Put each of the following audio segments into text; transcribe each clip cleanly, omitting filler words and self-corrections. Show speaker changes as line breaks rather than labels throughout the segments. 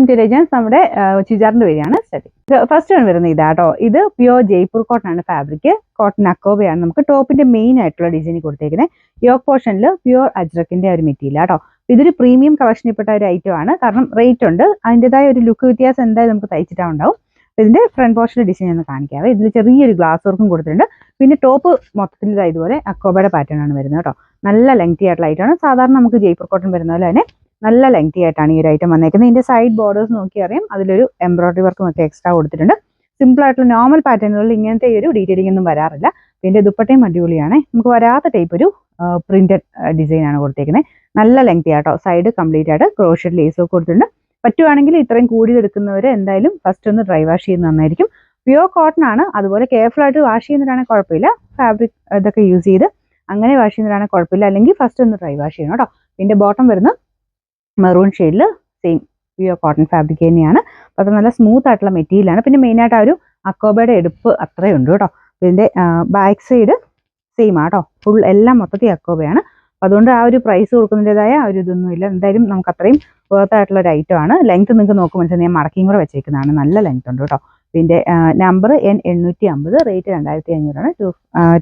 To legends നമ്മുടെ ചുരിദാറിന്റെ വരികയാണ് study. First one വരുന്നത് ഇതാട്ടോ. ഇത് പ്യുവർ ജയ്പൂർ കോട്ടൺ ആണ് ഫാബ്രിക്. കോട്ടൺ അക്കോബയാണ് നമുക്ക് ടോപ്പിന്റെ മെയിൻ ആയിട്ടുള്ള ഡിസൈൻ കൊടുത്തേക്കുന്നത്. യോക്ക് പോർഷനിൽ പ്യുവർ അജ്രക്കിന്റെ ഒരു മെറ്റീരിയൽ ആട്ടോ. ഇതൊരു പ്രീമിയം കളക്ഷനിൽപ്പെട്ട ഒരു ഐറ്റം ആണ്. കാരണം റേറ്റ് ഉണ്ട്, അതിൻ്റെതായ ഒരു ലുക്ക് വ്യത്യാസം എന്തായാലും നമുക്ക് തയ്ച്ചിട്ടാ ഉണ്ടാവും. ഇതിന്റെ ഫ്രണ്ട് പോർഷനിലെ ഡിസൈൻ ഒന്ന് കാണിക്കാവേ. ഇതിൽ ചെറിയൊരു ഗ്ലാസ് വർക്കും കൊടുത്തിട്ടുണ്ട്. പിന്നെ ടോപ്പ് മൊത്തത്തിൽ ഇതുപോലെ അക്കോബയുടെ പാറ്റേൺ ആണ് വരുന്നത് കേട്ടോ. നല്ല ലെങ്തി ആയിട്ടുള്ള ഐറ്റം ആണ്. സാധാരണ നമുക്ക് ജയ്പൂർ കോട്ടൺ വരുന്ന പോലെ തന്നെ നല്ല ലെങ്തി ആയിട്ടാണ് ഈ ഒരു ഐറ്റം വന്നേക്കുന്നത്. ഇതിന്റെ സൈഡ് ബോർഡേഴ്സ് നോക്കി അറിയാം, അതിലൊരു എംബ്രോയിഡറി വർക്കും ഒക്കെ എക്സ്ട്രാ കൊടുത്തിട്ടുണ്ട്. സിമ്പിൾ ആയിട്ടുള്ള നോർമൽ പാറ്റേണുകളിൽ ഇങ്ങനത്തെ ഒരു ഡീറ്റെയിലിംഗ് ഒന്നും വരാറില്ല. പിന്നെ ദുപ്പട്ടയും അടിപൊളിയാണ്. നമുക്ക് വരാത്ത ടൈപ്പ് ഒരു പ്രിന്റഡ് ഡിസൈൻ ആണ് കൊടുത്തേക്കുന്നത്. നല്ല ലെങ്തി ആട്ടോ. സൈഡ് കംപ്ലീറ്റ് ആയിട്ട് ക്രോഷഡ് ലേസ് ഒക്കെ കൊടുത്തിട്ടുണ്ട്. പറ്റുവാണെങ്കിൽ ഇത്രയും കൂടിയെടുക്കുന്നവർ എന്തായാലും ഫസ്റ്റ് ഒന്ന് ഡ്രൈ വാഷ് ചെയ്യുന്നത് നന്നായിരിക്കും. പ്യുവർ കോട്ടൺ ആണ്, അതുപോലെ കെയർഫുൾ ആയിട്ട് വാഷ് ചെയ്യുന്നവരാണെങ്കിൽ കുഴപ്പമില്ല. ഫാബ്രിക് ഇതൊക്കെ യൂസ് ചെയ്ത് അങ്ങനെ വാഷ് ചെയ്യുന്നവരാണെങ്കിൽ കുഴപ്പമില്ല. അല്ലെങ്കിൽ ഫസ്റ്റ് ഒന്ന് ഡ്രൈ വാഷ് ചെയ്യണം കേട്ടോ. ഇതിന്റെ ബോട്ടം വരുന്ന മെറൂൺ ഷെയ്ഡിൽ സെയിം പ്യുവർ കോട്ടൺ ഫാബ്രിക് തന്നെയാണ്. അപ്പോൾ അത് നല്ല സ്മൂത്ത് ആയിട്ടുള്ള മെറ്റീരിയലാണ്. പിന്നെ മെയിനായിട്ട് ആ ഒരു അക്കോബയുടെ എടുപ്പ് അത്രയും ഉണ്ട് കേട്ടോ. ഇതിന്റെ ബാക്ക് സൈഡ് സെയിം ആട്ടോ. ഫുൾ എല്ലാം മൊത്തത്തിൽ അക്കോബയാണ്. അപ്പോൾ അതുകൊണ്ട് ആ ഒരു പ്രൈസ് കൊടുക്കുന്നതിൻ്റെതായ ആ ഒരു ഇതൊന്നുമില്ല. എന്തായാലും നമുക്ക് അത്രയും വർത്ത് ആയിട്ടുള്ള ഒരു ഐറ്റം ആണ്. ലെങ്ത് നിങ്ങൾക്ക് നോക്കുമ്പോൾ മനസ്സിലായി, ഞാൻ മടക്കിയും കൂടെ വെച്ചേക്കുന്നതാണ്. നല്ല ലെങ്ത് ഉണ്ട് കേട്ടോ. ഇതിന്റെ നമ്പർ N850, റേറ്റ് 2500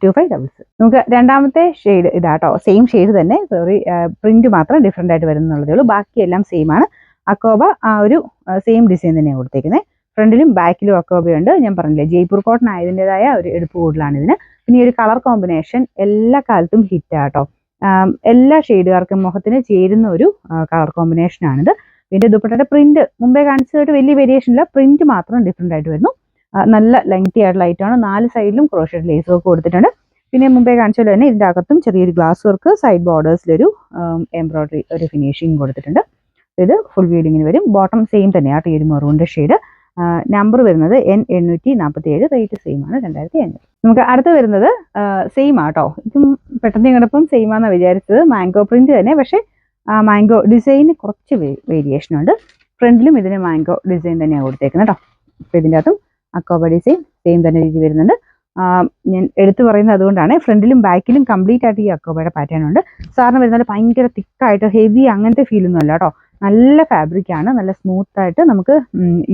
2566. നമുക്ക് രണ്ടാമത്തെ ഷെയ്ഡ് ഇതാട്ടോ. സെയിം ഷെയ്ഡ് തന്നെ, സോറി പ്രിന്റ് മാത്രം ഡിഫറെന്റ് ആയിട്ട് വരുന്നുള്ളതേ ഉള്ളൂ. ബാക്കിയെല്ലാം സെയിം ആണ്. അക്കോബ ആ ഒരു സെയിം ഡിസൈൻ തന്നെയാണ് കൊടുത്തേക്കുന്നത്. ഫ്രണ്ടിലും ബാക്കിലും അക്കോബയുണ്ട്. ഞാൻ പറഞ്ഞില്ലേ, ജയ്പൂർ കോട്ടൺ ആയതിൻ്റെതായ ഒരു എടുപ്പ് കൂടുതലാണ് ഇതിന്. പിന്നെ ഈ ഒരു കളർ കോമ്പിനേഷൻ എല്ലാ കാലത്തും ഹിറ്റാട്ടോ. എല്ലാ ഷെയ്ഡുകാർക്കും മുഖത്തിന് ചേരുന്ന ഒരു കളർ കോമ്പിനേഷൻ ആണിത്. ഇതിന്റെ ദുപ്പട്ടയുടെ പ്രിന്റ് മുമ്പേ കാണിച്ചതായിട്ട് വലിയ വേരിയേഷൻ ഇല്ല, പ്രിന്റ് മാത്രം ഡിഫറെന്റ് ആയിട്ട് വരുന്നു. നല്ല ലെങ്തി ആയിട്ടുള്ള ഐറ്റമാണ്. 4 സൈഡിലും ക്രോഷഡ് ലേസ് ഒക്കെ കൊടുത്തിട്ടുണ്ട്. പിന്നെ മുമ്പേ കാണിച്ചത് തന്നെ ഇതിന്റെ അകത്തും ചെറിയൊരു ഗ്ലാസ് വർക്ക്, സൈഡ് ബോർഡേഴ്സിലൊരു എംബ്രോയിഡറി ഒരു ഫിനിഷിങ് കൊടുത്തിട്ടുണ്ട്. ഇത് ഫുൾ വീഡിങ്ങിന് വരും. ബോട്ടം സെയിം തന്നെയാണ് ഈ ഒരു മെറൂണിന്റെ ഷെയ്ഡ്. നമ്പർ വരുന്നത് N847, റേറ്റ് സെയിം ആണ് 2500. നമുക്ക് അടുത്ത് വരുന്നത് സെയിം ആട്ടോ. ഇതും പെട്ടെന്ന് കണ്ടപ്പം സെയിം ആണെന്ന് വിചാരിച്ചത്. മാംഗോ പ്രിന്റ് തന്നെ, പക്ഷേ മാംഗോ ഡിസൈന് കുറച്ച് വേരിയേഷൻ ഉണ്ട്. ഫ്രണ്ടിലും ഇതിന് മാംഗോ ഡിസൈൻ തന്നെയാണ് കൊടുത്തേക്കുന്നത് കേട്ടോ. അപ്പോൾ ഇതിൻ്റെ അകത്തും അക്കോബ ഡിസൈൻ സെയിം തന്നെ രീതി വരുന്നുണ്ട്. ഞാൻ എടുത്തു പറയുന്നത് അതുകൊണ്ടാണ്. ഫ്രണ്ടിലും ബാക്കിലും കംപ്ലീറ്റ് ആയിട്ട് ഈ അക്കോബയുടെ പാറ്റേൺ ഉണ്ട്. സാറിന് വരുന്നത് ഭയങ്കര തിക്കായിട്ട് ഹെവി അങ്ങനത്തെ ഫീലൊന്നും അല്ല കേട്ടോ. നല്ല ഫാബ്രിക്കാണ്, നല്ല സ്മൂത്ത് ആയിട്ട് നമുക്ക്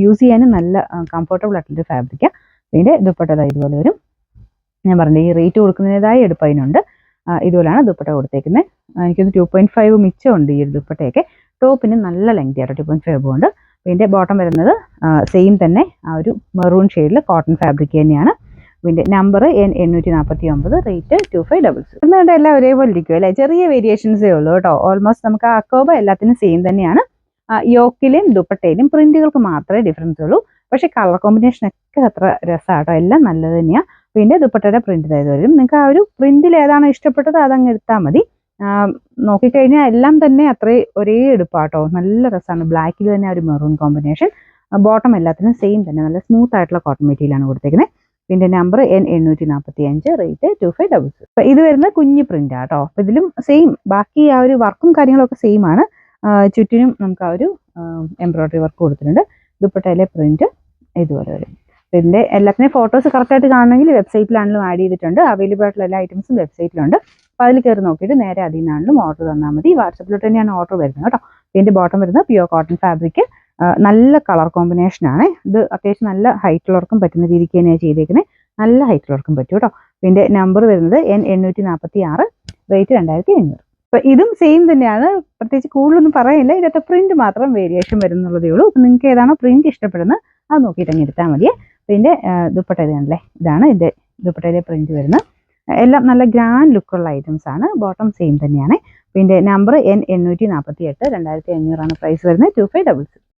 യൂസ് ചെയ്യാനും നല്ല കംഫർട്ടബിൾ ആയിട്ടുള്ളൊരു ഫാബ്രിക്കാണ്. ഇതിൻ്റെ ദുപ്പട്ട ഇതുപോലെ വരും. ഞാൻ പറഞ്ഞത് ഈ റേറ്റ് കൊടുക്കുന്നതിൻ്റെതായ എടുപ്പ് അതിനുണ്ട്. ഇതുപോലെയാണ് ദുപ്പട്ട കൊടുത്തേക്കുന്നത്. എനിക്കൊന്ന് 2.5 മിച്ചമുണ്ട് ഈ ഒരു ദുപ്പട്ടയൊക്കെ. ടോപ്പിന് നല്ല ലെങ്തി ആയിട്ട് 2.5 ഉണ്ട്. ഇതിൻ്റെ ബോട്ടം വരുന്നത് സെയിം തന്നെ ആ ഒരു മെറൂൺ ഷെയ്ഡിൽ കോട്ടൺ ഫാബ്രിക് തന്നെയാണ്. ഇതിൻ്റെ നമ്പർ N849, റേറ്റ് 2566. ഇന്നുകൊണ്ട് എല്ലാം ഒരേപോലെ ഇരിക്കും അല്ലേ, ചെറിയ വേരിയേഷൻസേ ഉള്ളൂ കേട്ടോ. ഓൾമോസ്റ്റ് നമുക്ക് ആ അക്കോബ എല്ലാത്തിനും സെയിം തന്നെയാണ്. യോക്കിലും ദുപ്പട്ടയിലും പ്രിന്റുകൾക്ക് മാത്രമേ ഡിഫറൻസ് ഉള്ളൂ. പക്ഷേ കളർ കോമ്പിനേഷൻ ഒക്കെ അത്ര രസമാട്ടോ, എല്ലാം നല്ലത് തന്നെയാണ്. പിന്നെ ദുപ്പട്ടയുടെ പ്രിന്റ് ഇതായത് വരും. നിങ്ങൾക്ക് ആ ഒരു പ്രിന്റിൽ ഏതാണോ ഇഷ്ടപ്പെട്ടത് അതങ്ങ് എടുത്താൽ മതി. നോക്കിക്കഴിഞ്ഞാൽ എല്ലാം തന്നെ ഒരേ എടുപ്പാട്ടോ. നല്ല രസമാണ്. ബ്ലാക്കിൽ തന്നെ ആ ഒരു മെറൂൺ കോമ്പിനേഷൻ. ബോട്ടം എല്ലാത്തിനും സെയിം തന്നെ നല്ല സ്മൂത്ത് ആയിട്ടുള്ള കോട്ടൺ മെറ്റീരിയലാണ് കൊടുത്തേക്കുന്നത്. പിന്നെ നമ്പർ N845, റേറ്റ് 2566. അപ്പൊ ഇത് വരുന്ന കുഞ്ഞു പ്രിന്റ് ആട്ടോ. അപ്പൊ ഇതിലും സെയിം, ബാക്കി ആ ഒരു വർക്കും കാര്യങ്ങളൊക്കെ സെയിം ആണ്. ചുറ്റിനും നമുക്ക് ആ ഒരു എംബ്രോയിഡറി വർക്ക് കൊടുത്തിട്ടുണ്ട്. ദുപ്പട്ടയിലെ പ്രിന്റ് ഇതുപോലെ വരും. ഇതിന്റെ എല്ലാത്തിനും ഫോട്ടോസ് കറക്റ്റായിട്ട് കാണണമെങ്കിൽ വെബ്സൈറ്റിലാണെങ്കിലും ആഡ് ചെയ്തിട്ടുണ്ട്. അവൈലബിൾ ആയിട്ടുള്ള എല്ലാ ഐറ്റംസും വെബ്സൈറ്റിലുണ്ട്. അപ്പോൾ അതിൽ കയറി നോക്കിയിട്ട് നേരെ അതിൽ നിന്നാണെങ്കിലും ഓർഡർ തന്നാൽ മതി. വാട്സപ്പിലോട്ട് തന്നെയാണ് ഓർഡർ വരുന്നത് കേട്ടോ. ഇതിന്റെ ബോട്ടം വരുന്നത് പ്യുവർ കോട്ടൺ ഫാബ്രിക്. നല്ല കളർ കോമ്പിനേഷൻ ആണ്. ഇത് അത്യാവശ്യം നല്ല ഹൈറ്റുള്ളവർക്കും പറ്റുന്ന രീതിക്ക് തന്നെയാണ് ചെയ്തേക്കുന്നത്. നല്ല ഹൈറ്റുള്ളവർക്കും പറ്റും കേട്ടോ. ഇതിന്റെ നമ്പർ വരുന്നത് N846, റേറ്റ് 2500. അപ്പൊ ഇതും സെയിം തന്നെയാണ്. പ്രത്യേകിച്ച് കൂടുതലൊന്നും പറയില്ല. ഇതിനകത്ത് പ്രിന്റ് മാത്രം വേരിയേഷൻ വരുന്നുള്ളതേ ഉള്ളൂ. അപ്പം നിങ്ങൾക്ക് ഏതാണോ പ്രിന്റ് ഇഷ്ടപ്പെടുന്നത് അത് നോക്കിയിട്ട് അങ്ങ് എടുത്താൽ മതിയേ. ഇതിന്റെ ദുപ്പട്ട ഇതാണല്ലേ, ഇതാണ് ഇതിന്റെ ദുപ്പട്ടയിലെ പ്രിന്റ് വരുന്നത്. എല്ലാം നല്ല ഗ്രാൻഡ് ലുക്കുള്ള ഐറ്റംസ് ആണ്. ബോട്ടം സെയിം തന്നെയാണ്. ഇതിന്റെ നമ്പർ N848, 2500 പ്രൈസ് വരുന്നത് 2566.